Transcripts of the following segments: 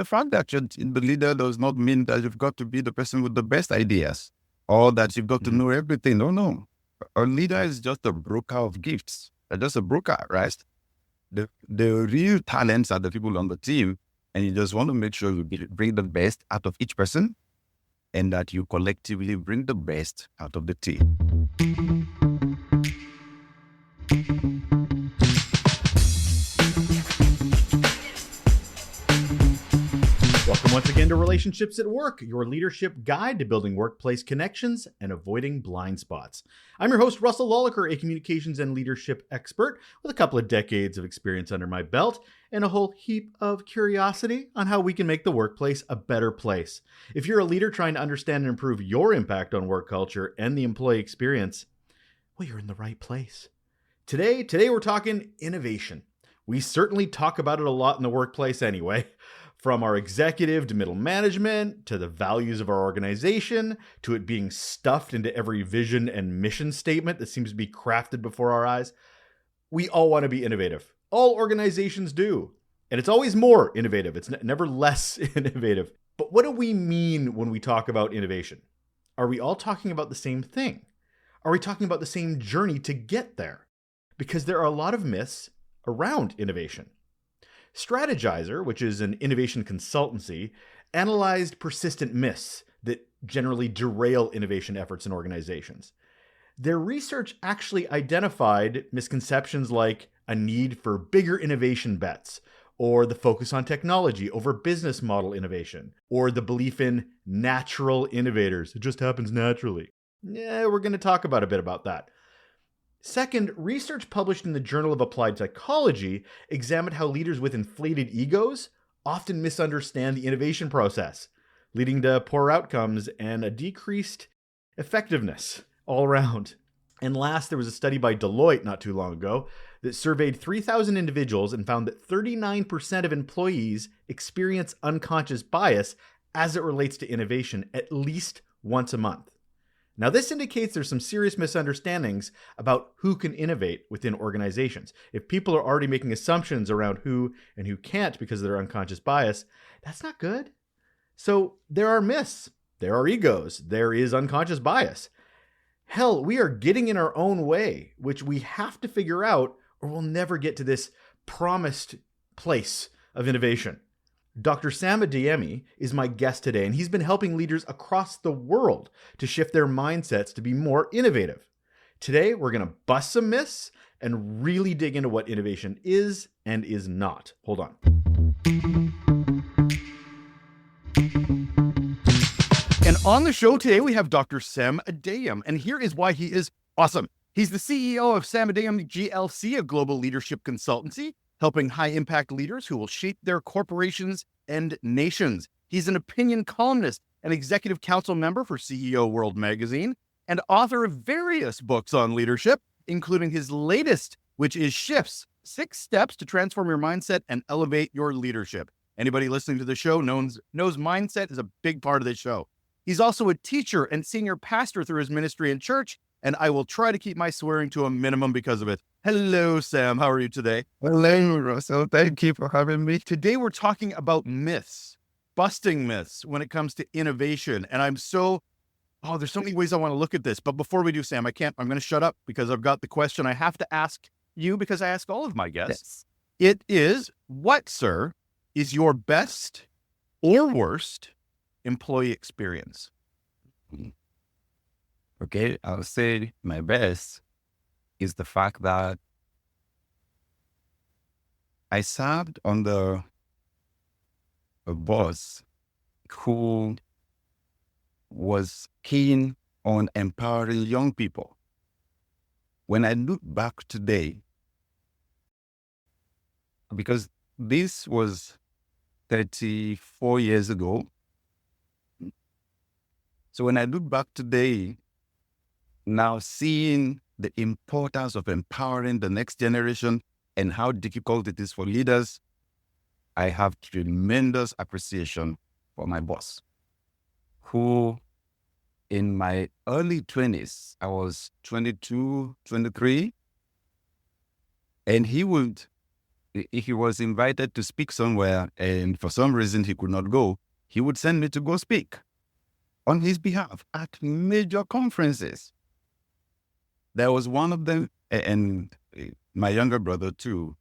the fact that you're the leader does not mean that you've got to be the person with the best ideas or that you've got to know everything. No, no. A leader is just a broker of gifts. They're just a broker, right? The real talents are the people on the team, and you just want to make sure you bring the best out of each person and that you collectively bring the best out of the team. Welcome once again to Relationships at Work, your leadership guide to building workplace connections and avoiding blind spots. I'm your host, Russel Lolacher, a communications and leadership expert with a couple of decades of experience under my belt and a whole heap of curiosity on how we can make the workplace a better place. If you're a leader trying to understand and improve your impact on work culture and the employee experience, well, you're in the right place. Today we're talking innovation. We certainly talk about it a lot in the workplace anyway. From our executive to middle management, to the values of our organization, to it being stuffed into every vision and mission statement that seems to be crafted before our eyes. We all want to be innovative. All organizations do. And it's always more innovative. It's never less innovative. But what do we mean when we talk about innovation? Are we all talking about the same thing? Are we talking about the same journey to get there? Because there are a lot of myths around innovation. Strategizer, which is an innovation consultancy, analyzed persistent myths that generally derail innovation efforts in organizations. Their research actually identified misconceptions like a need for bigger innovation bets, or the focus on technology over business model innovation, or the belief in natural innovators. It just happens naturally. Yeah, we're going to talk about a bit about that. Second, research published in the Journal of Applied Psychology examined how leaders with inflated egos often misunderstand the innovation process, leading to poor outcomes and a decreased effectiveness all around. And last, there was a study by Deloitte not too long ago that surveyed 3,000 individuals and found that 39% of employees experience unconscious bias as it relates to innovation at least once a month. Now, this indicates there's some serious misunderstandings about who can innovate within organizations. If people are already making assumptions around who and who can't because of their unconscious bias, that's not good. So there are myths, there are egos, there is unconscious bias. Hell, we are getting in our own way, which we have to figure out or we'll never get to this promised place of innovation. Dr. Sam Adeyemi is my guest today, and he's been helping leaders across the world to shift their mindsets to be more innovative. Today, we're going to bust some myths and really dig into what innovation is and is not. Hold on. And on the show today, we have Dr. Sam Adeyemi, and here is why he is awesome. He's the CEO of Adeyemi GLC, a global leadership consultancy, helping high-impact leaders who will shape their corporations and nations. He's an opinion columnist, an executive council member for CEO World Magazine, and author of various books on leadership, including his latest, which is Shifts, 6 Steps to Transform Your Mindset and Elevate Your Leadership. Anybody listening to the show knows mindset is a big part of this show. He's also a teacher and senior pastor through his ministry and church, and I will try to keep my swearing to a minimum because of it. Hello, Sam. How are you today? Hello, Russell. Thank you for having me. Today, we're talking about myths, busting myths when it comes to innovation. And there's so many ways I want to look at this. But before we do, Sam, I'm going to shut up because I've got the question I have to ask you because I ask all of my guests. Yes. It is, what, sir, is your best or worst employee experience? Okay, I'll say my best is the fact that I served under a boss who was keen on empowering young people. When I look back today, because this was 34 years ago, so when I look back today, now seeing the importance of empowering the next generation and how difficult it is for leaders, I have tremendous appreciation for my boss, who in my early 20s, I was 22, 23, and he would if he was invited to speak somewhere and for some reason he could not go, he would send me to go speak on his behalf at major conferences. There was one of them, and my younger brother too,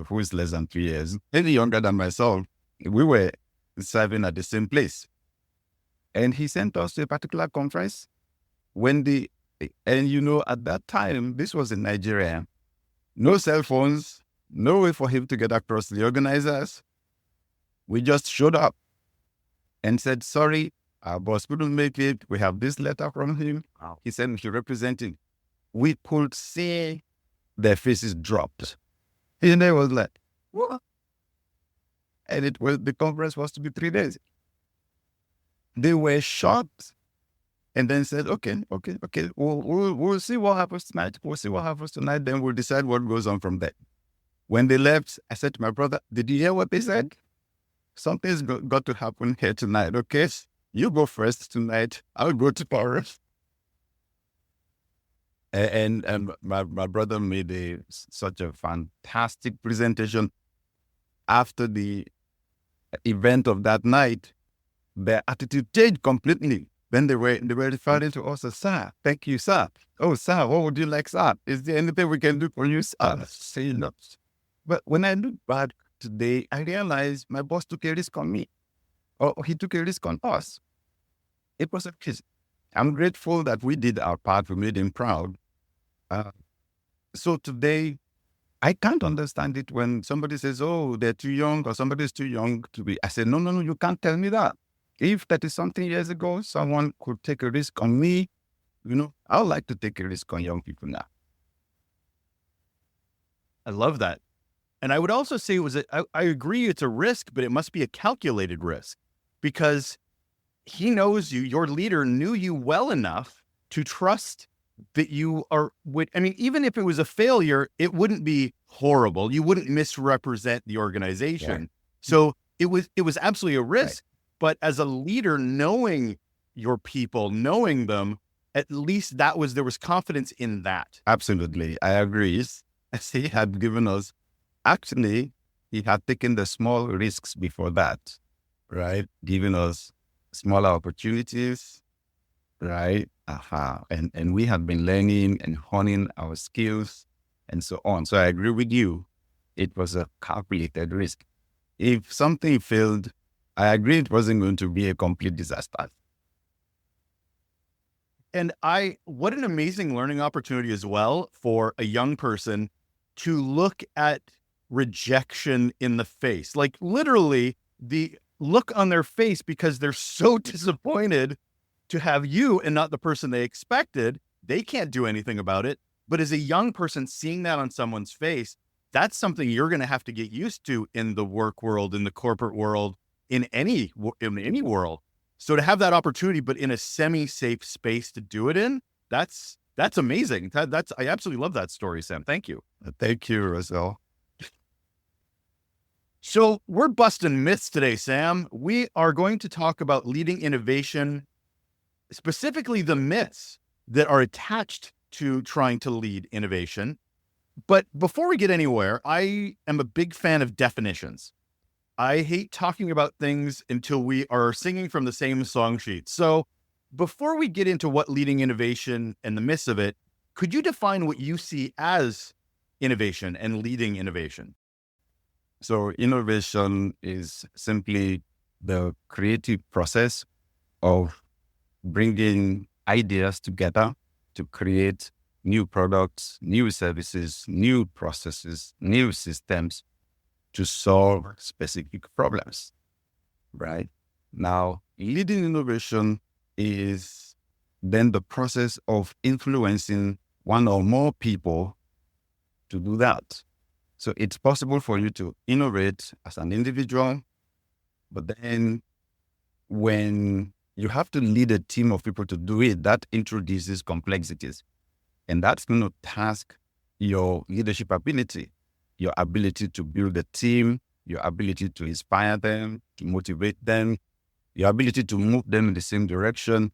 who is less than 3 years, any younger than myself, we were serving at the same place. And he sent us to a particular conference and at that time, this was in Nigeria, no cell phones, no way for him to get across the organizers. We just showed up and said, sorry, our boss couldn't make it. We have this letter from him. Wow. He said we should represent him. We could see their faces dropped. And they was like, what? And the conference was to be 3 days. They were shocked and then said, okay, we'll see what happens tonight. We'll see what happens tonight. Then we'll decide what goes on from there. When they left, I said to my brother, did you hear what they said? Something's got to happen here tonight, okay? You go first tonight. I'll go tomorrow. And my brother made such a fantastic presentation. After the event of that night, their attitude changed completely. Then they were referring to us as, sir, thank you, sir. Oh, sir, what would you like, sir? Is there anything we can do for you, sir? Say no. But when I look back today, I realized my boss took a risk on me. Or he took a risk on us. It was a kiss. I'm grateful that we did our part. We made him proud. So today, I can't understand it when somebody says, oh, they're too young or somebody's too young to be. I said, no, you can't tell me that. If 30-something years ago, someone could take a risk on me, I would like to take a risk on young people now. I love that. And I would also say I agree it's a risk, but it must be a calculated risk because he knows you, your leader knew you well enough to trust that you even if it was a failure, it wouldn't be horrible. You wouldn't misrepresent the organization. Right. So it was absolutely a risk. Right. But as a leader, knowing your people, knowing them, at least there was confidence in that. Absolutely. I agree. As he had given us, actually, he had taken the small risks before that, right? Giving us smaller opportunities, right? And we have been learning and honing our skills and so on. So I agree with you. It was a calculated risk. If something failed, I agree it wasn't going to be a complete disaster. And what an amazing learning opportunity as well for a young person to look at rejection in the face, like literally the look on their face because they're so disappointed to have you and not the person they expected. They can't do anything about it. But as a young person, seeing that on someone's face, that's something you're going to have to get used to in the work world, in the corporate world, in any world. So to have that opportunity, but in a semi-safe space to do it in, that's amazing. I absolutely love that story, Sam. Thank you. Thank you, Russell. So we're busting myths today, Sam. We are going to talk about leading innovation, specifically the myths that are attached to trying to lead innovation. But before we get anywhere, I am a big fan of definitions. I hate talking about things until we are singing from the same song sheet. So before we get into what leading innovation and the myths of it, could you define what you see as innovation and leading innovation? So innovation is simply the creative process of bringing ideas together to create new products, new services, new processes, new systems to solve specific problems, right? Now, leading innovation is then the process of influencing one or more people to do that. So it's possible for you to innovate as an individual, but then when you have to lead a team of people to do it, that introduces complexities. And that's going to task your leadership ability, your ability to build a team, your ability to inspire them, to motivate them, your ability to move them in the same direction.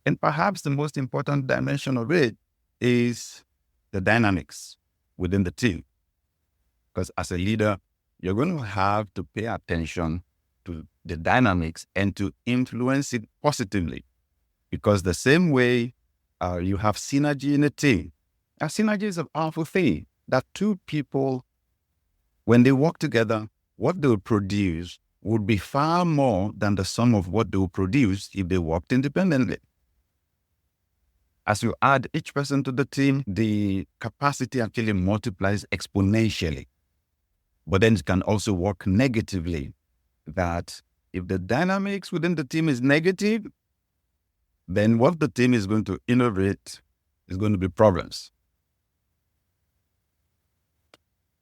And perhaps the most important dimension of it is the dynamics within the team. Because as a leader, you're going to have to pay attention to the dynamics and to influence it positively. Because the same way you have synergy in a team, synergy is a powerful thing that two people, when they work together, what they will produce would be far more than the sum of what they will produce if they worked independently. As you add each person to the team, the capacity actually multiplies exponentially. But then it can also work negatively, that if the dynamics within the team is negative, then what the team is going to innovate is going to be problems.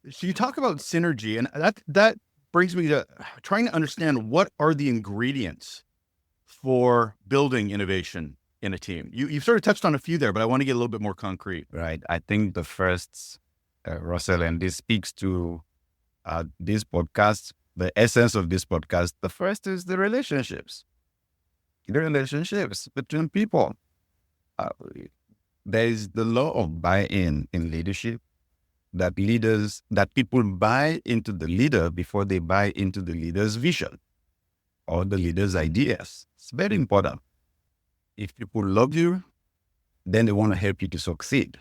So you talk about synergy, and that brings me to trying to understand what are the ingredients for building innovation in a team. You've sort of touched on a few there, but I want to get a little bit more concrete. Right. I think the first, Russell, and this speaks to this podcast, the essence of this podcast, the first is the relationships. The relationships between people. There is the law of buy-in in leadership, that people buy into the leader before they buy into the leader's vision or the leader's ideas. It's very important. If people love you, then they want to help you to succeed.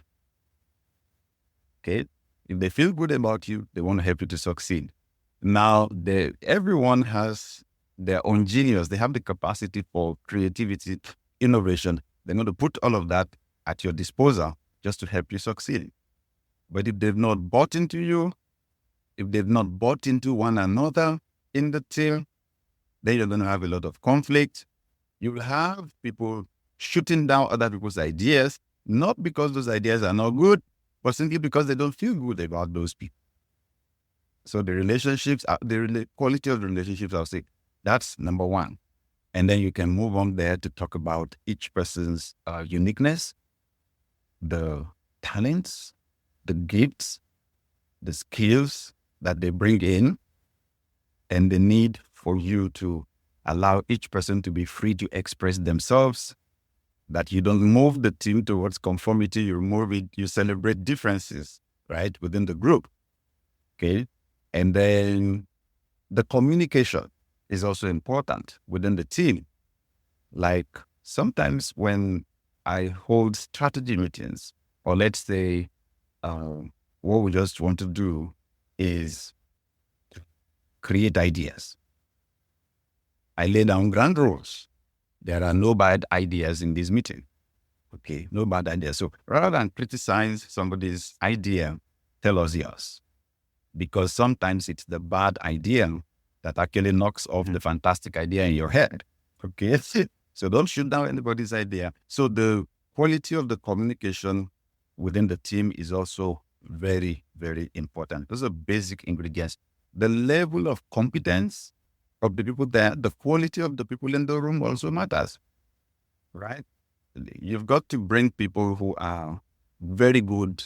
Okay? If they feel good about you, they want to help you to succeed. Now, everyone has their own genius. They have the capacity for creativity, innovation. They're going to put all of that at your disposal just to help you succeed. But if they've not bought into you, if they've not bought into one another in the team, then you're going to have a lot of conflict. You will have people shooting down other people's ideas, not because those ideas are not good, but simply because they don't feel good about those people. So the relationships, the quality of the relationships, I'll say, that's number one. And then you can move on there to talk about each person's uniqueness, the talents, the gifts, the skills that they bring in, and the need for you to allow each person to be free to express themselves, that you don't move the team towards conformity, you celebrate differences, right, within the group, okay? And then the communication is also important within the team. Like sometimes when I hold strategy meetings, or let's say what we just want to do is create ideas. I lay down ground rules. There are no bad ideas in this meeting. Okay, no bad ideas. So rather than criticize somebody's idea, tell us yours. Because sometimes it's the bad idea that actually knocks off the fantastic idea in your head. Okay, so don't shoot down anybody's idea. So the quality of the communication within the team is also very, very important. Those are basic ingredients. The level of competence of the people there, the quality of the people in the room also matters, right? You've got to bring people who are very good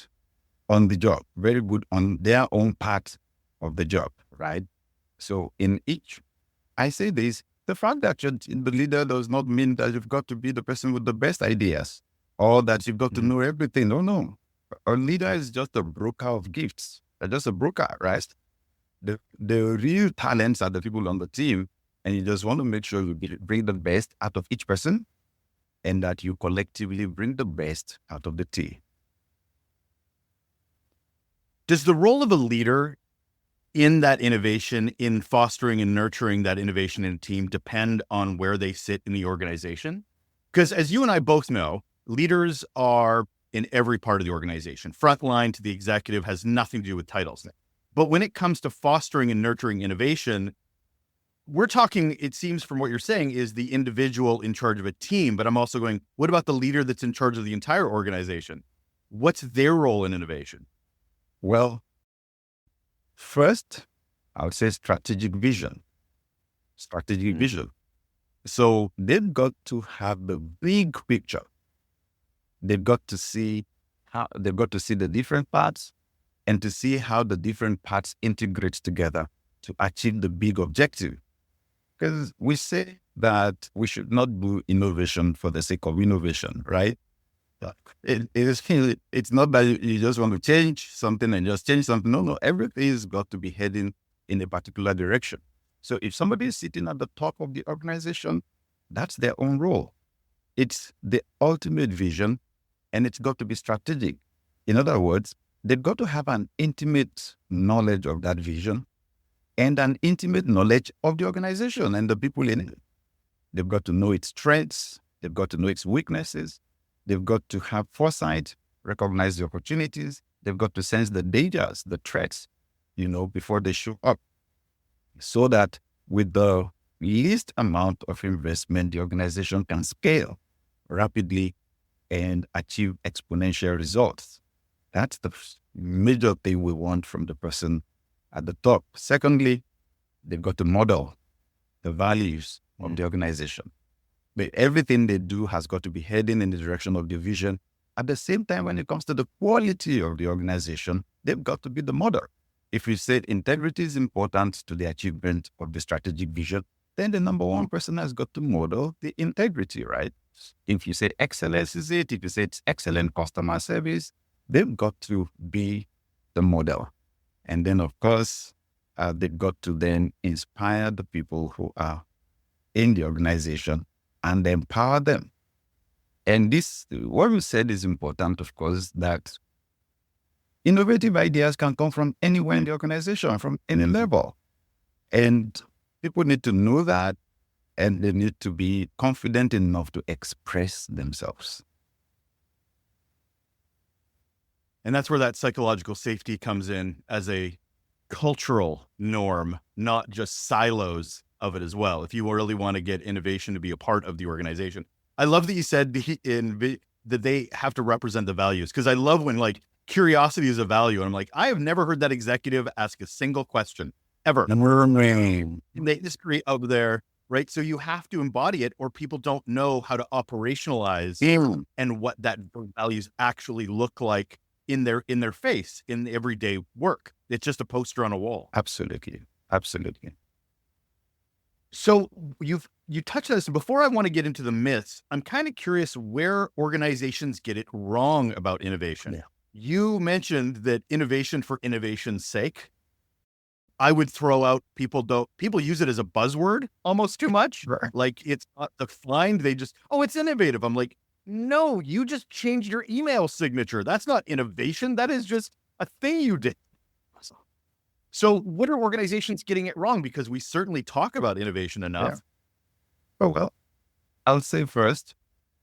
on the job, very good on their own part of the job, right? So I say this, the fact that you're the leader does not mean that you've got to be the person with the best ideas or that you've got to know everything. No. A leader is just a broker of gifts. They're just a broker, right? The real talents are the people on the team, and you just want to make sure you bring the best out of each person and that you collectively bring the best out of the team. Does the role of a leader in that innovation, in fostering and nurturing that innovation in a team, depend on where they sit in the organization? Because as you and I both know, leaders are in every part of the organization. Frontline to the executive has nothing to do with titles. But when it comes to fostering and nurturing innovation, we're talking, it seems from what you're saying, is the individual in charge of a team. But I'm also going, what about the leader that's in charge of the entire organization? What's their role in innovation? Well, first, I would say strategic vision. So they've got to have the big picture. They've got to see the different parts and to see how the different parts integrate together to achieve the big objective. Because we say that we should not do innovation for the sake of innovation, right? It's not that you just want to change something and just change something. No, everything has got to be heading in a particular direction. So if somebody is sitting at the top of the organization, that's their own role. It's the ultimate vision, and it's got to be strategic. In other words, they've got to have an intimate knowledge of that vision and an intimate knowledge of the organization and the people in it. They've got to know its strengths. They've got to know its weaknesses. They've got to have foresight, recognize the opportunities. They've got to sense the dangers, the threats, before they show up, so that with the least amount of investment, the organization can scale rapidly and achieve exponential results. That's the major thing we want from the person at the top. Secondly, they've got to model the values of the organization. But everything they do has got to be heading in the direction of the vision. At the same time, when it comes to the quality of the organization, they've got to be the model. If we said integrity is important to the achievement of the strategic vision, then the number one person has got to model the integrity, right? If you say excellence is it, if you say it's excellent customer service, they've got to be the model. And then, of course, they've got to then inspire the people who are in the organization and empower them. And this, what we said is important, of course, that innovative ideas can come from anywhere in the organization, from any level. And people need to know that, and they need to be confident enough to express themselves. And that's where that psychological safety comes in as a cultural norm, not just silos of it as well. If you really want to get innovation to be a part of the organization. I love that you said that they have to represent the values, because I love when curiosity is a value. And I'm like, I have never heard that executive ask a single question ever. In the history of there, right? So you have to embody it, or people don't know how to operationalize and what that values actually look like in their face, in everyday work. It's just a poster on a wall. Absolutely. So you touched on this. Before I want to get into the myths, I'm kind of curious where organizations get it wrong about innovation. Yeah. You mentioned that innovation for innovation's sake. I would throw out people use it as a buzzword almost too much. Right. Like it's not defined. They just, it's innovative. I'm like, no, you just changed your email signature. That's not innovation. That is just a thing you did. So what are organizations getting it wrong? Because we certainly talk about innovation enough. Yeah. Oh, well, I'll say first,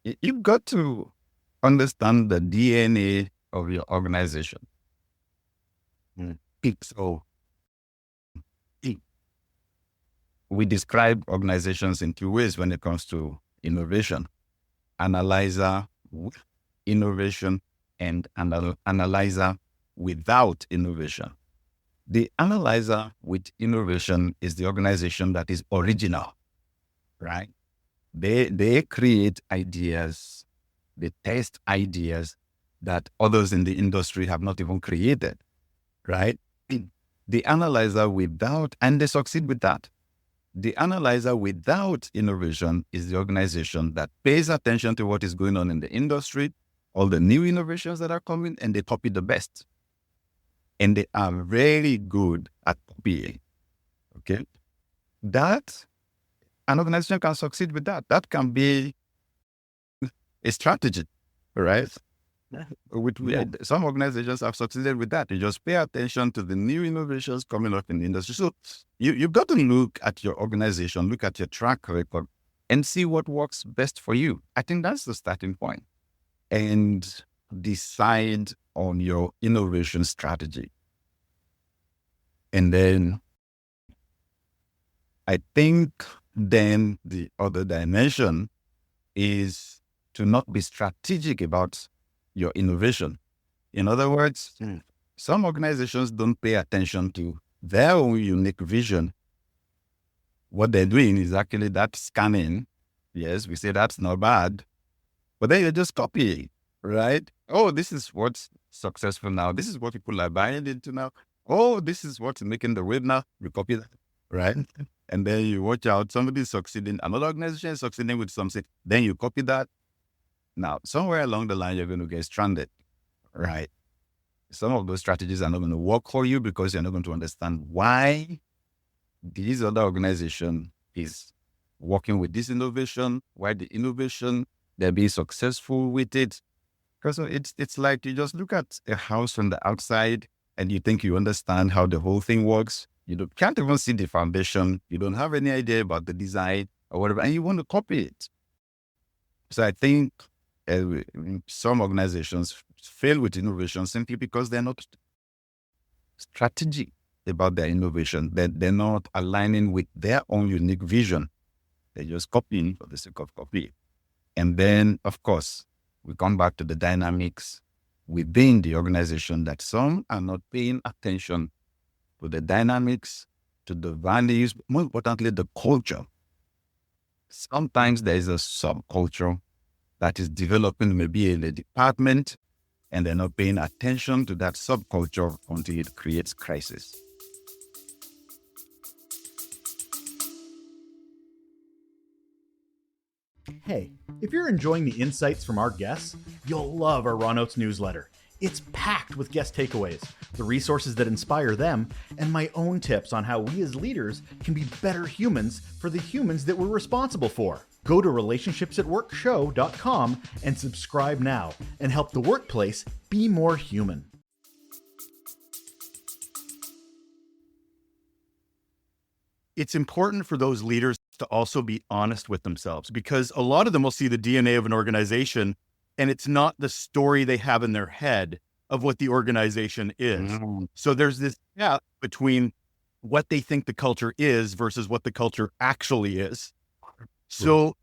you've got to understand the DNA of your organization. So we describe organizations in two ways when it comes to innovation: analyzer with innovation and analyzer without innovation. The analyzer with innovation is the organization that is original, right? They create ideas, they test ideas that others in the industry have not even created, right? The analyzer without, and they succeed with that. The analyzer without innovation is the organization that pays attention to what is going on in the industry, all the new innovations that are coming, and they copy the best. And they are very good at copying. Okay? That, an organization can succeed with that. That can be a strategy, right? Some organizations have succeeded with that. You just pay attention to the new innovations coming up in the industry. So you've got to look at your organization, look at your track record, and see what works best for you. I think that's the starting point. And decide on your innovation strategy. And then I think then the other dimension is to not be strategic about your innovation. In other words, some organizations don't pay attention to their own unique vision. What they're doing is actually that scanning. Yes, we say that's not bad, but then you're just copying, right? Oh, this is what's successful now. This is what people are buying into now. Oh, this is what's making the wave now. We copy that, right? And then you watch out. Somebody's succeeding. Another organization is succeeding with something. Then you copy that. Now, somewhere along the line, you're going to get stranded, right? Some of those strategies are not going to work for you because you're not going to understand why this other organization is working with this innovation, why the innovation, they're being successful with it. Because it's like you just look at a house from the outside and you think you understand how the whole thing works. Can't even see the foundation. You don't have any idea about the design or whatever, and you want to copy it. So I think some organizations fail with innovation simply because they're not strategic about their innovation. They're not aligning with their own unique vision. They're just copying for the sake of copying. And then, of course, we come back to the dynamics within the organization that some are not paying attention to the dynamics, to the values, more importantly, the culture. Sometimes there is a subculture that is developing maybe in a department, and they're not paying attention to that subculture until it creates crisis. Hey, if you're enjoying the insights from our guests, you'll love our Raw Notes newsletter. It's packed with guest takeaways, the resources that inspire them, and my own tips on how we as leaders can be better humans for the humans that we're responsible for. Go to relationshipsatworkshow.com and subscribe now and help the workplace be more human. It's important for those leaders to also be honest with themselves, because a lot of them will see the DNA of an organization and it's not the story they have in their head of what the organization is. So there's this gap between what they think the culture is versus what the culture actually is. So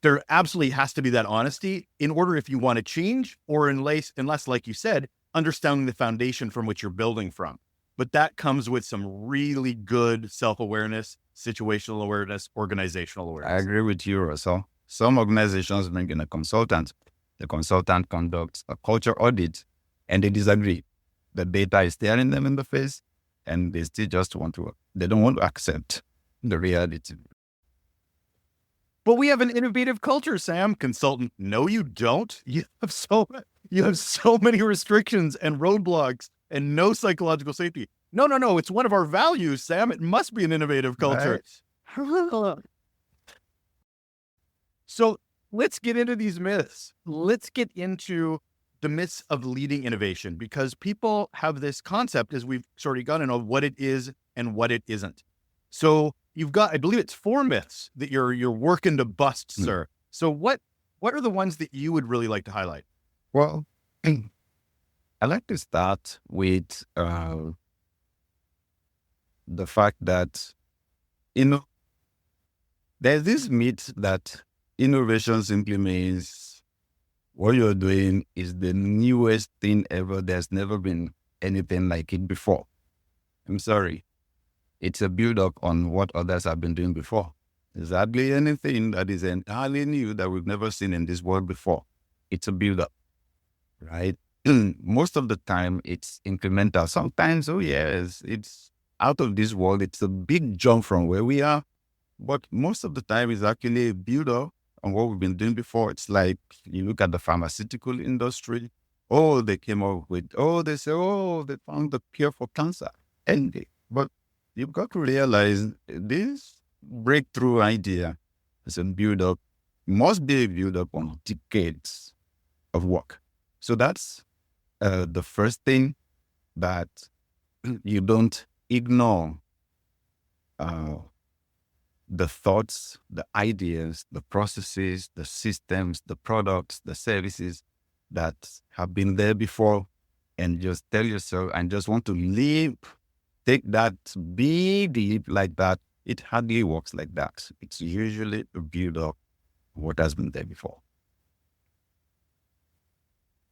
there absolutely has to be that honesty in order, if you want to change, or unless, like you said, understanding the foundation from which you're building from. But that comes with some really good self-awareness, situational awareness, organizational awareness. I agree with you, Russell. Some organizations bring in a consultant. The consultant conducts a culture audit and they disagree. The data is staring them in the face and they still just they don't want to accept the reality. But we have an innovative culture, Sam. Consultant, no, you don't. You have so many restrictions and roadblocks and no psychological safety. No. It's one of our values, Sam. It must be an innovative culture. Right. So let's get into these myths. Let's get into the myths of leading innovation, because people have this concept, as we've sort of gotten, of what it is and what it isn't. So you've got, I believe it's 4 myths that you're working to bust, sir. So what are the ones that you would really like to highlight? Well, I like to start with the fact that, there's this myth that innovation simply means what you're doing is the newest thing ever. There's never been anything like it before. I'm sorry. It's a build-up on what others have been doing before. There's hardly anything that is entirely new that we've never seen in this world before. It's a build-up, right? Most of the time, it's incremental. Sometimes, it's out of this world. It's a big jump from where we are. But most of the time, it's actually a build-up on what we've been doing before. It's like you look at the pharmaceutical industry. They came up with, they say, they found the cure for cancer. But you've got to realize this breakthrough idea is a build-up, must be a build-up on decades of work. So that's the first thing, that you don't ignore the thoughts, the ideas, the processes, the systems, the products, the services that have been there before, and just tell yourself, and just want to take that big leap like that. It hardly works like that. It's usually a build-up of what has been there before.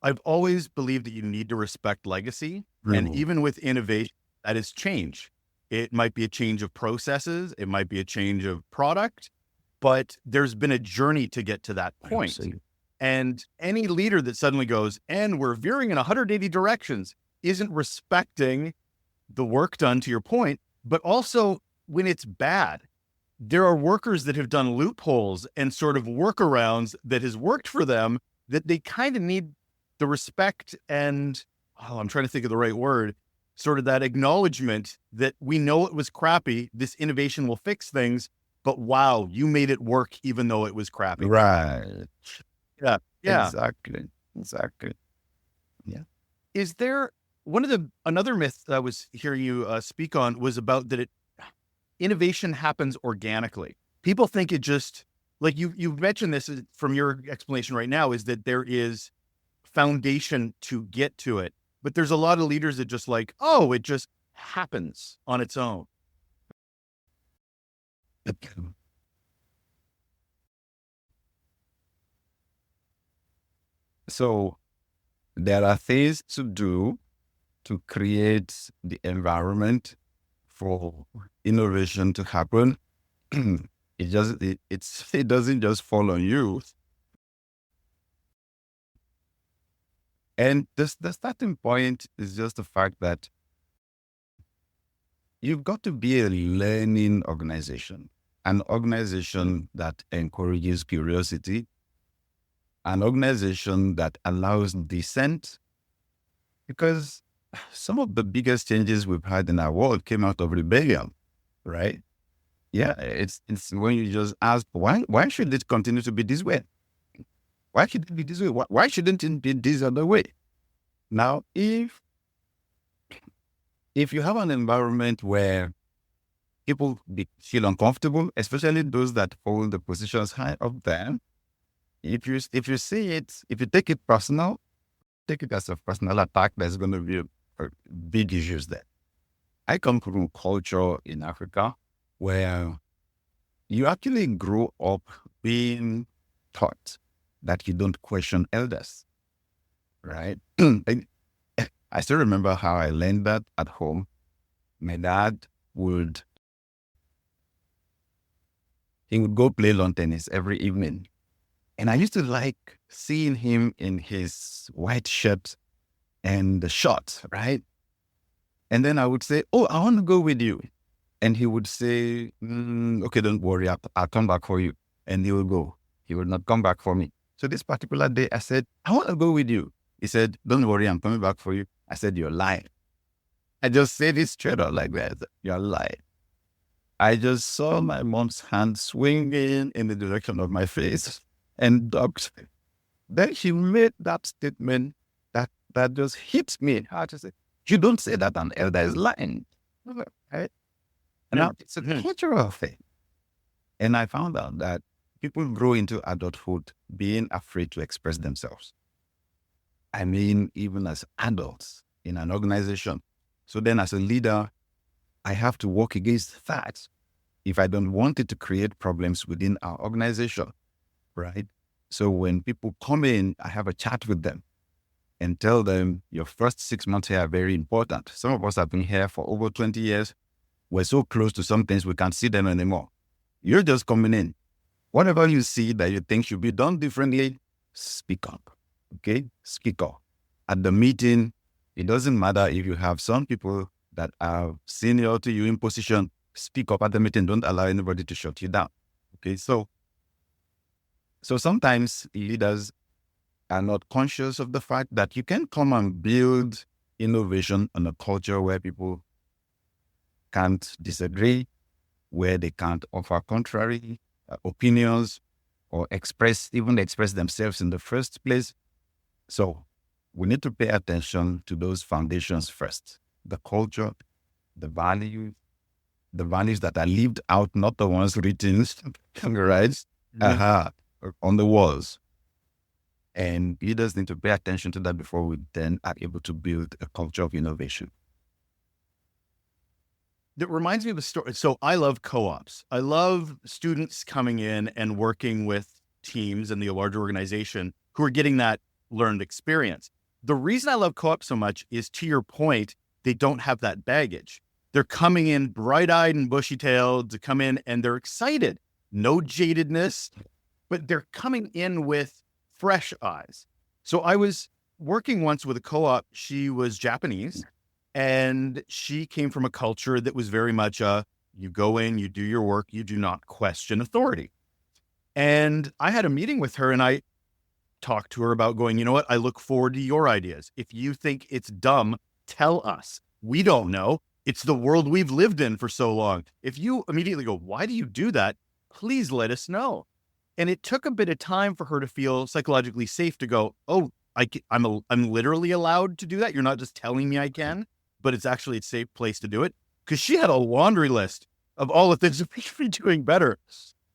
I've always believed that you need to respect legacy. And even with innovation, that is change. It might be a change of processes. It might be a change of product, but there's been a journey to get to that point. Absolutely. And any leader that suddenly goes, and we're veering in 180 directions, isn't respecting the work done, to your point, but also when it's bad. there are workers that have done loopholes and sort of workarounds that has worked for them, that they kind of need the respect and, I'm trying to think of the right word, sort of that acknowledgement that we know it was crappy. This innovation will fix things, but wow, you made it work even though it was crappy. Right. Yeah. Yeah. Exactly. Yeah. Is there another myth that I was hearing you speak on was about that innovation happens organically. People think it just, like you've mentioned this from your explanation right now, is that there is foundation to get to it. But there's a lot of leaders that just like, oh, it just happens on its own. So there are things to do to create the environment for innovation to happen. It doesn't just fall on you. And the starting point is just the fact that you've got to be a learning organization, an organization that encourages curiosity, an organization that allows dissent, because some of the biggest changes we've had in our world came out of rebellion, right? Yeah, it's when you just ask, why should it continue to be this way? Why should it be this way? Why shouldn't it be this other way? Now, if you have an environment where people feel uncomfortable, especially those that hold the positions high up there, if you see it, if you take it personal, take it as a personal attack, there's going to be big issues there. I come from a culture in Africa where you actually grow up being taught that you don't question elders, right? I still remember how I learned that at home. My dad would go play lawn tennis every evening. And I used to like seeing him in his white shirt and the shorts, right? And then I would say, oh, I want to go with you. And he would say, okay, don't worry, I'll come back for you. And he would go. He would not come back for me. So this particular day, I said, I want to go with you. He said, don't worry, I'm coming back for you. I said, you're lying. I just said it straight out like that. You're lying. I just saw my mom's hand swinging in the direction of my face and ducked. Then she made that statement that just hits me. I just said, you don't say that an elder is lying. Right? And now it's a cultural thing. And I found out that people grow into adulthood being afraid to express themselves. I mean, even as adults in an organization. So then as a leader, I have to work against that if I don't want it to create problems within our organization, right? So when people come in, I have a chat with them and tell them, your first 6 months here are very important. Some of us have been here for over 20 years. We're so close to some things, we can't see them anymore. You're just coming in. Whatever you see that you think should be done differently, speak up, okay? Speak up. At the meeting, it doesn't matter if you have some people that are senior to you in position, speak up at the meeting. Don't allow anybody to shut you down, okay? So sometimes leaders are not conscious of the fact that you can come and build innovation on a culture where people can't disagree, where they can't offer contrary opinions or express themselves in the first place. So we need to pay attention to those foundations first. The culture, the values that are lived out, not the ones written, right? On the walls. And leaders need to pay attention to that before we then are able to build a culture of innovation. That reminds me of a story. So I love co-ops. I love students coming in and working with teams in the larger organization who are getting that learned experience. The reason I love co-ops so much is, to your point, they don't have that baggage. They're coming in bright-eyed and bushy-tailed to come in, and they're excited. No jadedness, but they're coming in with fresh eyes. So I was working once with a co-op. She was Japanese, and she came from a culture that was very much You go in, you do your work, you do not question authority. And I had a meeting with her and I talked to her about going, you know what? I look forward to your ideas. If you think it's dumb, tell us. We don't know. It's the world we've lived in for so long. If you immediately go, why do you do that? Please let us know. And it took a bit of time for her to feel psychologically safe to go, oh, I'm literally allowed to do that. You're not just telling me I can, but it's actually a safe place to do it. Because she had a laundry list of all the things that we could be doing better.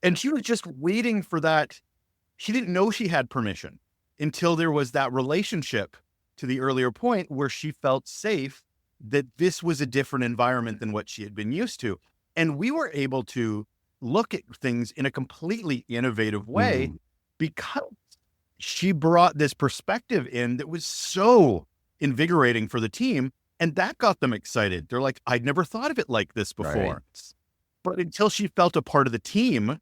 And she was just waiting for that. She didn't know she had permission until there was that relationship, to the earlier point, where she felt safe that this was a different environment than what she had been used to. And we were able to look at things in a completely innovative way because she brought this perspective in that was so invigorating for the team. And that got them excited. They're like, I'd never thought of it like this before. Right. But until she felt a part of the team,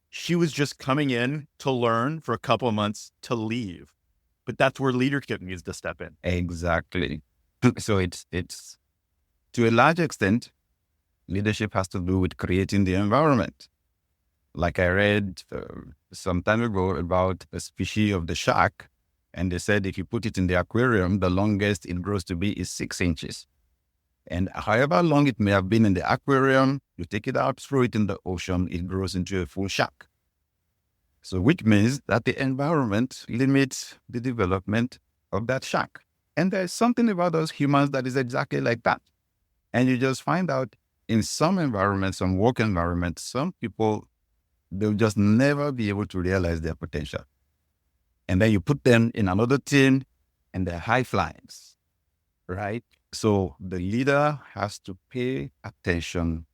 she was just coming in to learn for a couple of months to leave. But that's where leadership needs to step in. Exactly. So it's to a large extent, leadership has to do with creating the environment. Like I read some time ago about a species of the shark, and they said if you put it in the aquarium, the longest it grows to be is 6 inches. And however long it may have been in the aquarium, you take it out, throw it in the ocean, it grows into a full shark. So which means that the environment limits the development of that shark. And there's something about us humans that is exactly like that. And you just find out in some environments, some work environments, some people, they'll just never be able to realize their potential. And then you put them in another team and they're high flyers, right? So the leader has to pay attention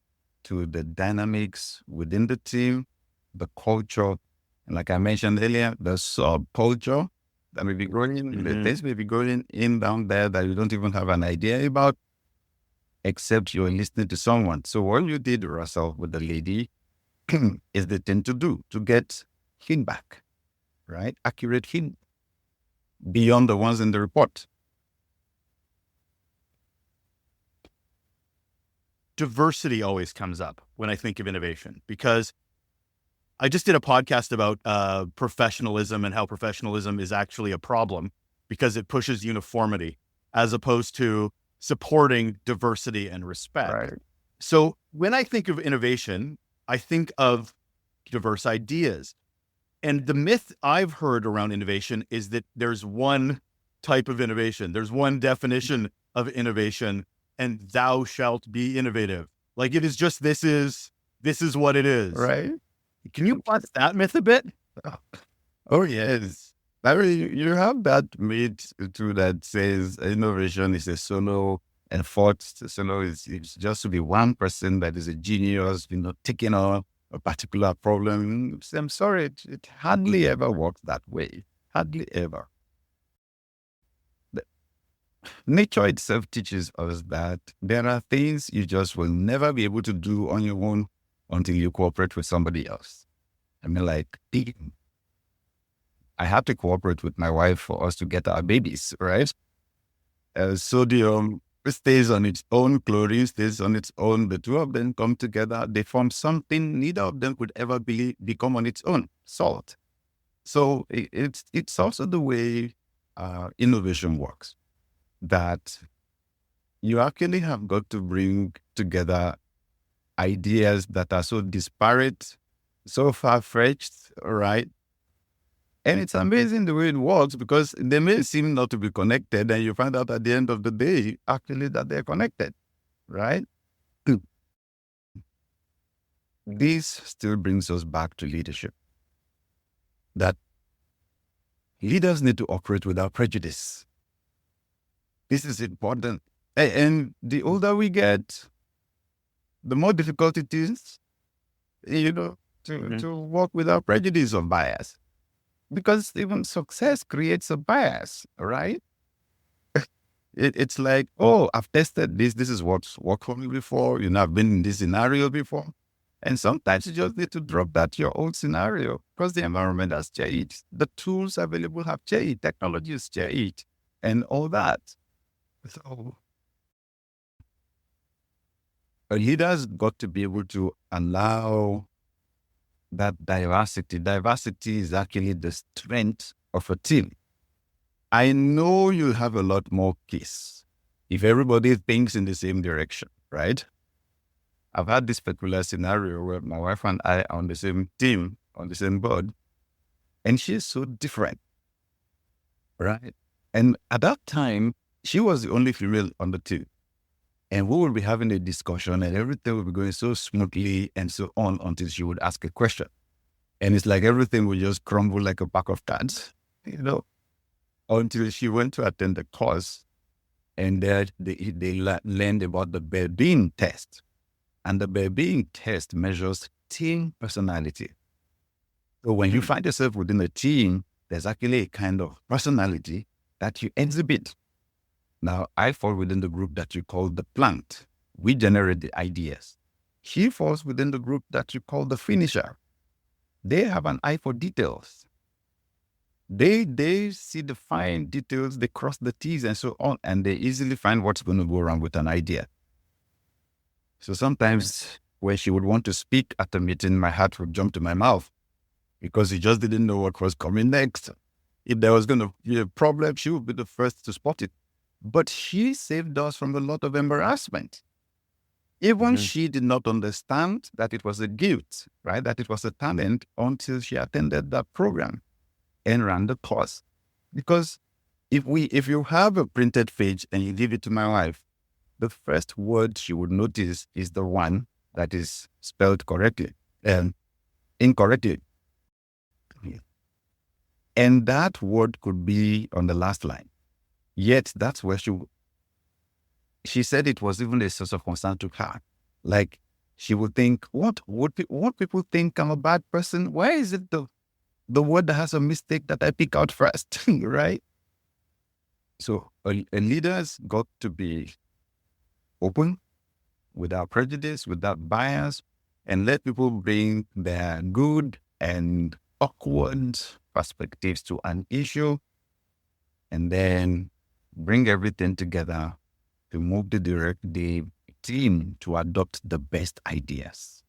to the dynamics within the team, the culture, and like I mentioned earlier, the subculture that may be growing, the things may be going in down there that you don't even have an idea about, except you're listening to someone. So what you did, Russell, with the lady is the thing to do, to get feedback, right? Accurate feedback beyond the ones in the report. Diversity always comes up when I think of innovation, because I just did a podcast about professionalism and how professionalism is actually a problem because it pushes uniformity as opposed to supporting diversity and respect. Right. So when I think of innovation, I think of diverse ideas. And the myth I've heard around innovation is that there's one type of innovation. There's one definition of innovation, and thou shalt be innovative. Like it is just, this is what it is. Right. Can you bust that myth a bit? Oh, yes. I mean, you have that myth too that says innovation is a solo effort. Solo is just to be one person that is a genius, taking on a particular problem. I'm sorry, it hardly ever works that way. Hardly ever. Nature itself teaches us that there are things you just will never be able to do on your own until you cooperate with somebody else. I mean, like, I have to cooperate with my wife for us to get our babies, right? Sodium stays on its own, chlorine stays on its own. The two of them come together, they form something neither of them could ever become on its own, salt. So it's also the way innovation works, that you actually have got to bring together ideas that are so disparate, so far-fetched, right? And it's amazing the way it works because they may seem not to be connected, and you find out at the end of the day, actually, that they're connected, right? This still brings us back to leadership. That leaders need to operate without prejudice. This is important. And the older we get, the more difficult it is, to work without prejudice or bias. Because even success creates a bias, right? It's like, oh, I've tested this. This is what's worked for me before. I've been in this scenario before. And sometimes you just need to drop that your old scenario because the environment has changed. The tools available have changed. Technology has changed and all that. So a leader's got to be able to allow that diversity. Diversity is actually the strength of a team. I know you have a lot more case if everybody thinks in the same direction, right? I've had this particular scenario where my wife and I are on the same team, on the same board, and she's so different, right? And at that time, she was the only female on the team. And we would be having a discussion and everything would be going so smoothly and so on until she would ask a question. And it's like everything would just crumble like a pack of cards, until she went to attend the course. And there they learned about the well-being test. And the well-being test measures team personality. So when you find yourself within a team, there's actually a kind of personality that you exhibit. Now, I fall within the group that you call the plant. We generate the ideas. She falls within the group that you call the finisher. They have an eye for details. They see the fine details, they cross the T's and so on, and they easily find what's going to go wrong with an idea. So sometimes when she would want to speak at a meeting, my heart would jump to my mouth because she just didn't know what was coming next. If there was going to be a problem, she would be the first to spot it. But she saved us from a lot of embarrassment. Even she did not understand that it was a gift, right? That it was a talent until she attended that program and ran the course. Because if you have a printed page and you give it to my wife, the first word she would notice is the one that is spelled correctly and incorrectly. And that word could be on the last line. Yet that's where she said it was even a source of concern to her. Like she would think, what people think I'm a bad person? Why is it the word that has a mistake that I pick out first, right? So a leader's got to be open, without prejudice, without bias, and let people bring their good and awkward perspectives to an issue, and then bring everything together to move the team to adopt the best ideas.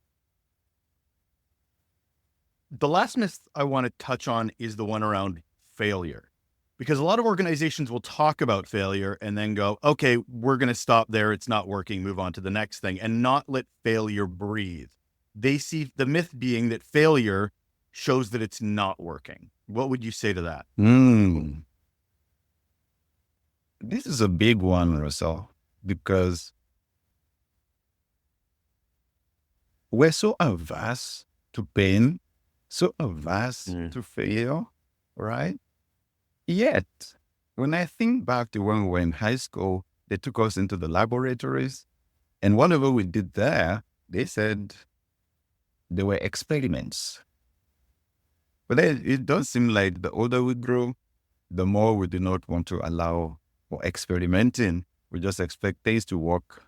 The last myth I want to touch on is the one around failure. Because a lot of organizations will talk about failure and then go, okay, we're going to stop there. It's not working. Move on to the next thing and not let failure breathe. They see the myth being that failure shows that it's not working. What would you say to that? This is a big one, Russell, because we're so averse to pain, so averse to failure, right? Yet, when I think back to when we were in high school, they took us into the laboratories, and whatever we did there, they said they were experiments. But it does seem like the older we grow, the more we do not want to allow for experimenting. We just expect things to work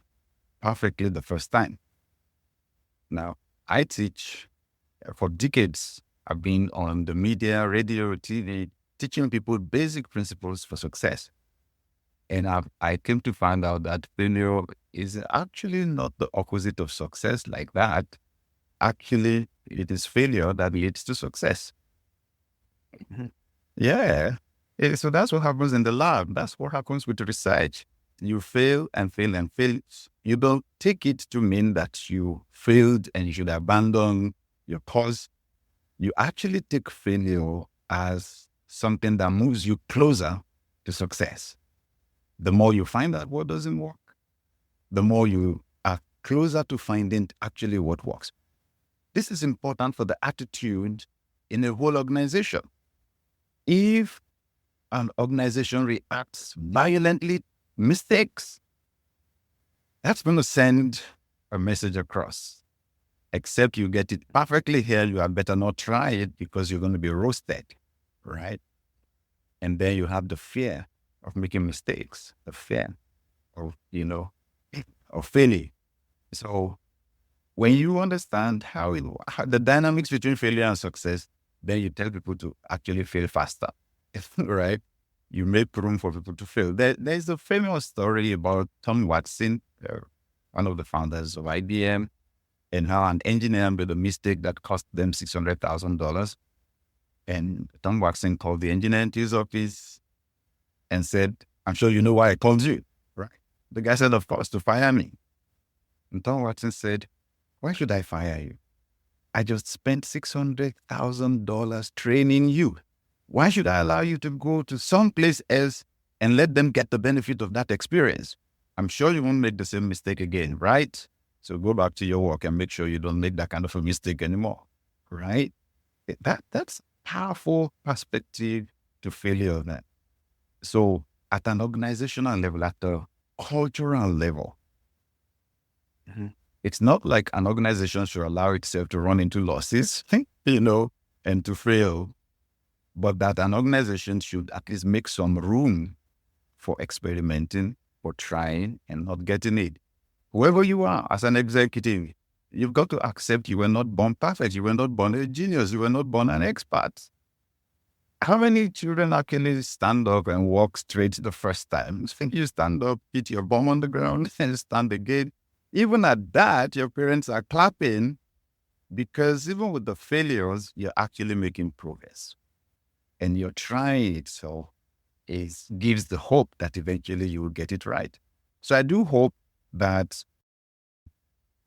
perfectly the first time. Now, I teach for decades. I've been on the media, radio, TV, teaching people basic principles for success. And I came to find out that failure is actually not the opposite of success like that. Actually, it is failure that leads to success. Yeah. So that's what happens in the lab. That's what happens with research. You fail and fail and fail. You don't take it to mean that you failed and you should abandon your cause. You actually take failure as something that moves you closer to success. The more you find out what doesn't work, the more you are closer to finding actually what works. This is important for the attitude in a whole organization. If an organization reacts violently, mistakes, that's going to send a message across. Except you get it perfectly here, you had better not try it because you're going to be roasted, right? And then you have the fear of making mistakes, the fear of, of failing. So when you understand how the dynamics between failure and success, then you tell people to actually fail faster, right? You make room for people to fail. There's a famous story about Tom Watson. one of the founders of IBM, and how an engineer made a mistake that cost them $600,000. And Tom Watson called the engineer into his office and said, "I'm sure you know why I called you, right?" The guy said, "Of course, to fire me." And Tom Watson said, "Why should I fire you? I just spent $600,000 training you. Why should I allow you to go to someplace else and let them get the benefit of that experience? I'm sure you won't make the same mistake again, right? So go back to your work and make sure you don't make that kind of a mistake anymore, right?" That's powerful perspective to failure. That so at an organizational level, at a cultural level, it's not like an organization should allow itself to run into losses, and to fail, but that an organization should at least make some room for experimenting, for trying, and not getting it. Whoever you are as an executive, you've got to accept you were not born perfect. You were not born a genius. You were not born an expert. How many children actually stand up and walk straight the first time? You stand up, hit your bum on the ground, and stand again. Even at that, your parents are clapping because even with the failures, you're actually making progress. And you're trying it. So it gives the hope that eventually you will get it right. So I do hope that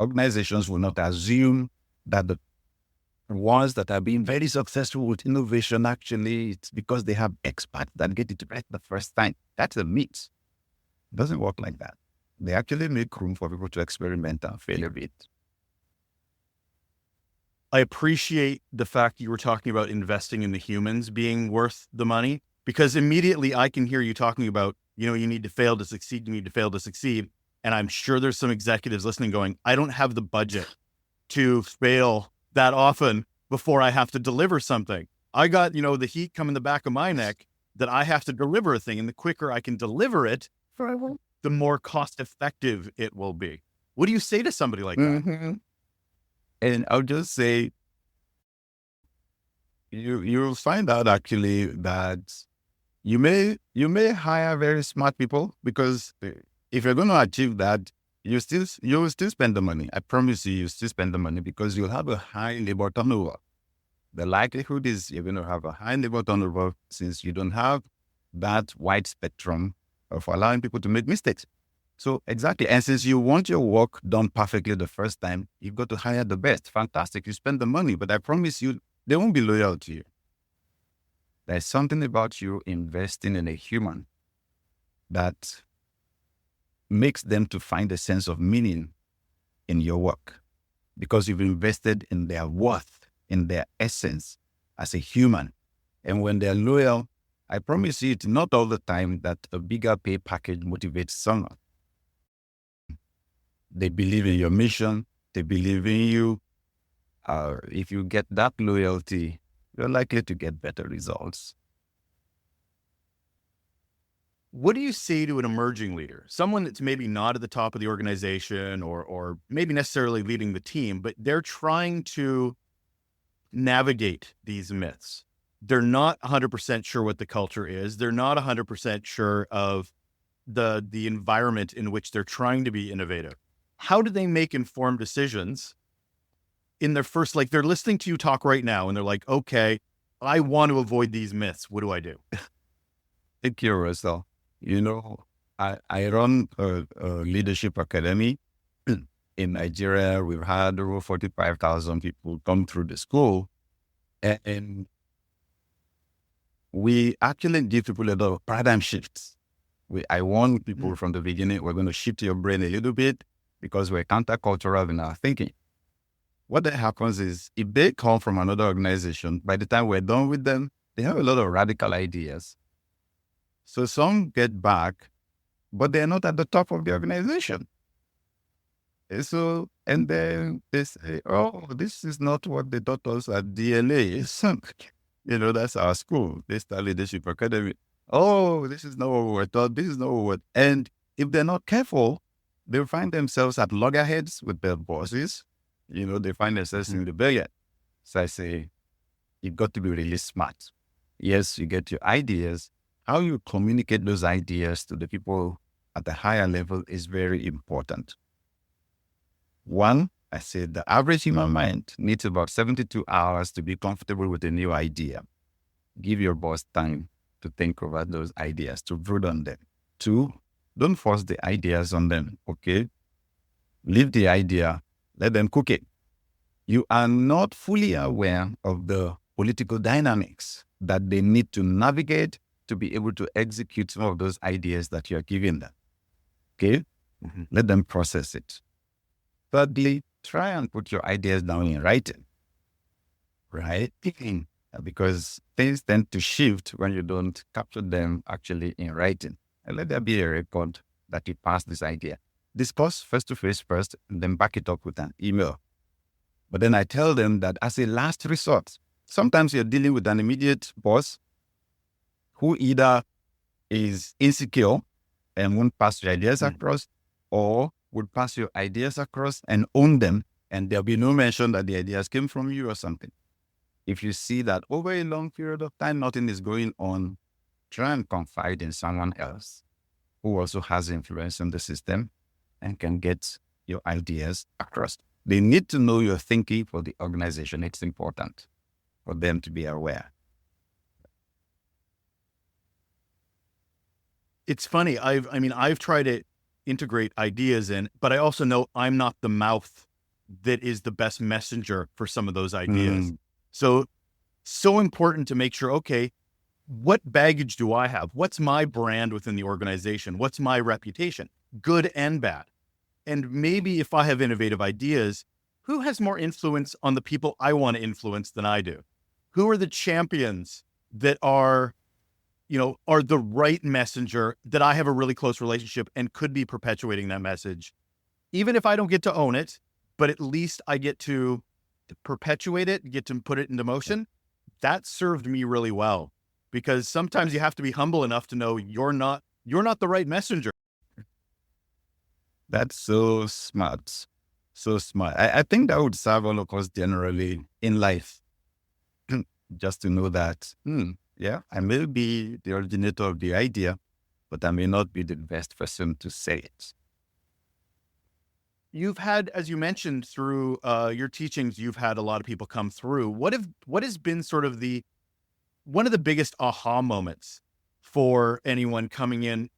organizations will not assume that the ones that are being very successful with innovation, actually, it's because they have experts that get it right the first time. That's a myth. It doesn't work like that. They actually make room for people to experiment and fail a bit. I appreciate the fact you were talking about investing in the humans being worth the money, because immediately I can hear you talking about, you need to fail to succeed. You need to fail to succeed. And I'm sure there's some executives listening going, I don't have the budget to fail that often before I have to deliver something. I got, the heat coming the back of my neck that I have to deliver a thing. And the quicker I can deliver it, the more cost effective it will be. What do you say to somebody like that? And I'll just say, you'll find out actually that you may hire very smart people, because if you're going to achieve that, you will still spend the money. I promise you still spend the money, because you'll have a high labor turnover. The likelihood is you're going to have a high labor turnover since you don't have that wide spectrum of allowing people to make mistakes. So exactly. And since you want your work done perfectly the first time, you've got to hire the best. Fantastic. You spend the money, but I promise you, they won't be loyal to you. There's something about you investing in a human that makes them to find a sense of meaning in your work, because you've invested in their worth, in their essence as a human. And when they're loyal, I promise you, it's not all the time that a bigger pay package motivates someone. They believe in your mission. They believe in you. If you get that loyalty, you're likely to get better results. What do you say to an emerging leader, someone that's maybe not at the top of the organization or maybe necessarily leading the team, but they're trying to navigate these myths? They're not 100% sure what the culture is. They're not 100% sure of the environment in which they're trying to be innovative. How do they make informed decisions in their first, like they're listening to you talk right now and they're like, okay, I want to avoid these myths. What do I do? Thank you, Russell. I run a leadership academy in Nigeria. We've had over 45,000 people come through the school, and we actually give people a lot of paradigm shifts. I warn people from the beginning, we're going to shift your brain a little bit because we're countercultural in our thinking. What then happens is, if they come from another organization, by the time we're done with them, they have a lot of radical ideas. So some get back, but they're not at the top of the organization. And then they say, oh, this is not what they taught us at DLA. That's our school. They start leadership academy. Oh, this is not what we were taught. This is not what we're... And if they're not careful, they'll find themselves at loggerheads with their bosses. They find themselves in rebellion. So I say, you've got to be really smart. Yes, you get your ideas. How you communicate those ideas to the people at the higher level is very important. One, I said the average human mind needs about 72 hours to be comfortable with a new idea. Give your boss time to think over those ideas, to brood on them. Two, don't force the ideas on them, okay? Leave the idea, let them cook it. You are not fully aware of the political dynamics that they need to navigate to be able to execute some of those ideas that you're giving them, okay? Let them process it. Thirdly, try and put your ideas down in writing, right? Because things tend to shift when you don't capture them actually in writing. And let there be a record that you passed this idea. Discuss face-to-face first, and then back it up with an email. But then I tell them that as a last resort, sometimes you're dealing with an immediate boss who either is insecure and won't pass your ideas across, or would pass your ideas across and own them, and there'll be no mention that the ideas came from you or something. If you see that over a long period of time, nothing is going on, try and confide in someone else who also has influence in the system and can get your ideas across. They need to know your thinking for the organization. It's important for them to be aware. It's funny. I've tried to integrate ideas in, but I also know I'm not the mouth that is the best messenger for some of those ideas. So important to make sure, okay, what baggage do I have? What's my brand within the organization? What's my reputation, good and bad? And maybe if I have innovative ideas, who has more influence on the people I want to influence than I do? Who are the champions that are the right messenger that I have a really close relationship and could be perpetuating that message, even if I don't get to own it, but at least I get to perpetuate it, get to put it into motion. That served me really well, because sometimes you have to be humble enough to know you're not the right messenger. That's so smart. So smart. I think that would serve all of us generally in life. Just to know that, yeah, I may be the originator of the idea, but I may not be the best person to say it. You've had, as you mentioned, through your teachings, you've had a lot of people come through. What has been sort of one of the biggest aha moments for anyone coming in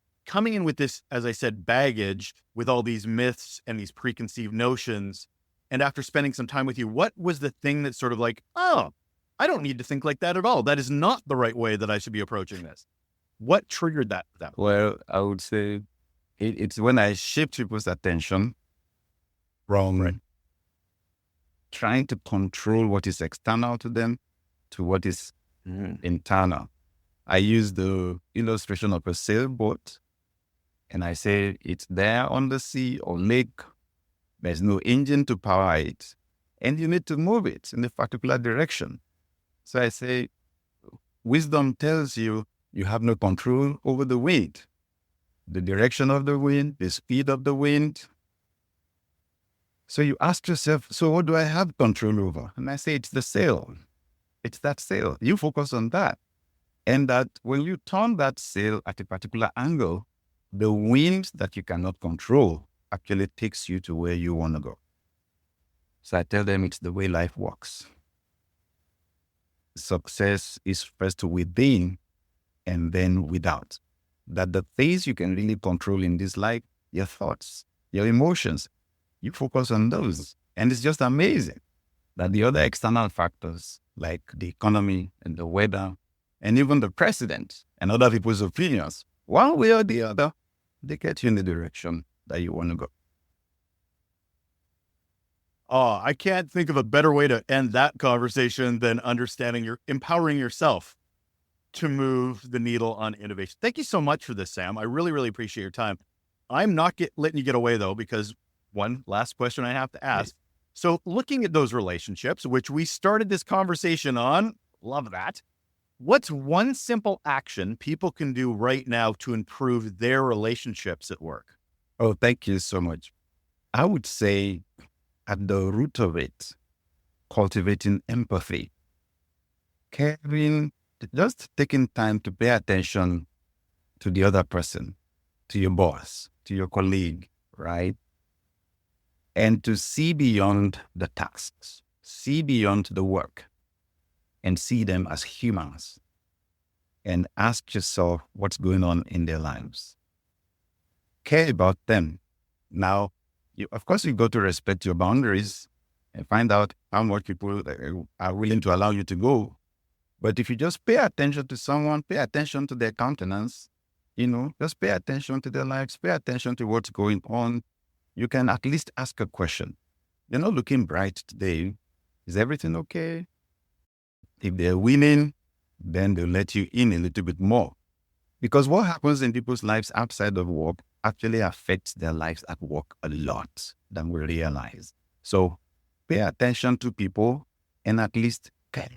with this, as I said, baggage, with all these myths and these preconceived notions? And after spending some time with you, what was the thing that's sort of like, oh, I don't need to think like that at all. That is not the right way that I should be approaching this. What triggered that for them? Well, I would say it's when I shift people's attention from trying to control what is external to them to what is internal. I use the illustration of a sailboat, and I say it's there on the sea or lake. There's no engine to power it, and you need to move it in a particular direction. So I say, wisdom tells you you have no control over the wind, the direction of the wind, the speed of the wind. So you ask yourself, so what do I have control over? And I say, it's the sail. It's that sail. You focus on that. And that when you turn that sail at a particular angle, the wind that you cannot control actually takes you to where you want to go. So I tell them it's the way life works. Success is first within and then without. That the things you can really control in this life, your thoughts, your emotions, you focus on those. And it's just amazing that the other external factors like the economy and the weather and even the president and other people's opinions, one way or the other, they get you in the direction that you want to go. Oh, I can't think of a better way to end that conversation than empowering yourself to move the needle on innovation. Thank you so much for this, Sam. I really, really appreciate your time. I'm not letting you get away, though, because one last question I have to ask. So looking at those relationships, which we started this conversation on, love that. What's one simple action people can do right now to improve their relationships at work? Oh, thank you so much. I would say at the root of it, cultivating empathy, caring, just taking time to pay attention to the other person, to your boss, to your colleague, right? and to see beyond the tasks, see beyond the work, and see them as humans, and ask yourself what's going on in their lives. Care about them. Now, of course, you got to respect your boundaries and find out how much people are willing to allow you to go. But if you just pay attention to someone, pay attention to their countenance, just pay attention to their lives, pay attention to what's going on, you can at least ask a question. They're not looking bright today. Is everything okay? If they're winning, then they'll let you in a little bit more. Because what happens in people's lives outside of work actually affects their lives at work a lot than we realize. So pay attention to people and at least care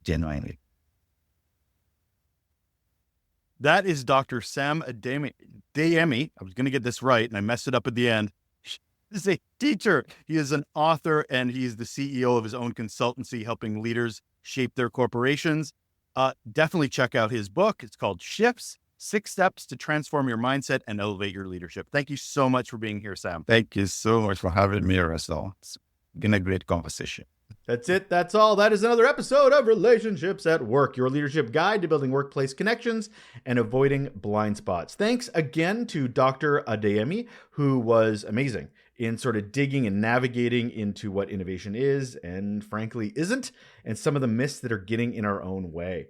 genuinely. That is Dr. Sam Adeyemi. I was going to get this right, and I messed it up at the end. He's a teacher. He is an author, and he's the CEO of his own consultancy, helping leaders shape their corporations. Definitely check out his book. It's called Shifts, 6 Steps to Transform Your Mindset and Elevate Your Leadership. Thank you so much for being here, Sam. Thank you so much for having me, Russell. It's been a great conversation. That's it. That's all. That is another episode of Relationships at Work, your leadership guide to building workplace connections and avoiding blind spots. Thanks again to Dr. Adeyemi, who was amazing in sort of digging and navigating into what innovation is and frankly isn't, and some of the myths that are getting in our own way.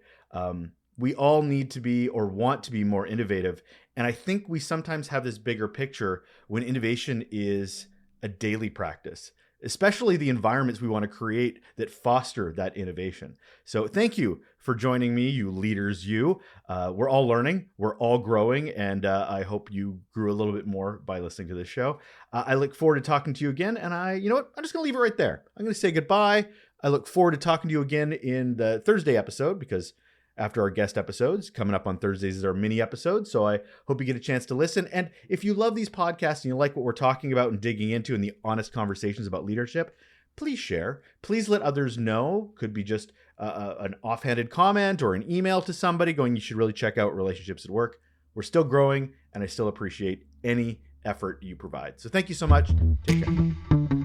We all need to be or want to be more innovative. And I think we sometimes have this bigger picture when innovation is a daily practice, especially the environments we want to create that foster that innovation. So thank you for joining me, you leaders, we're all learning, we're all growing, and I hope you grew a little bit more by listening to this show. I look forward to talking to you again, and I'm just going to leave it right there. I'm going to say goodbye. I look forward to talking to you again in the Thursday episode, because after our guest episodes, coming up on Thursdays is our mini episode. So I hope you get a chance to listen. And if you love these podcasts and you like what we're talking about and digging into and the honest conversations about leadership, please share. Please let others know. Could be just an offhanded comment or an email to somebody going, you should really check out Relationships at Work. We're still growing, and I still appreciate any effort you provide. So thank you so much. Take care.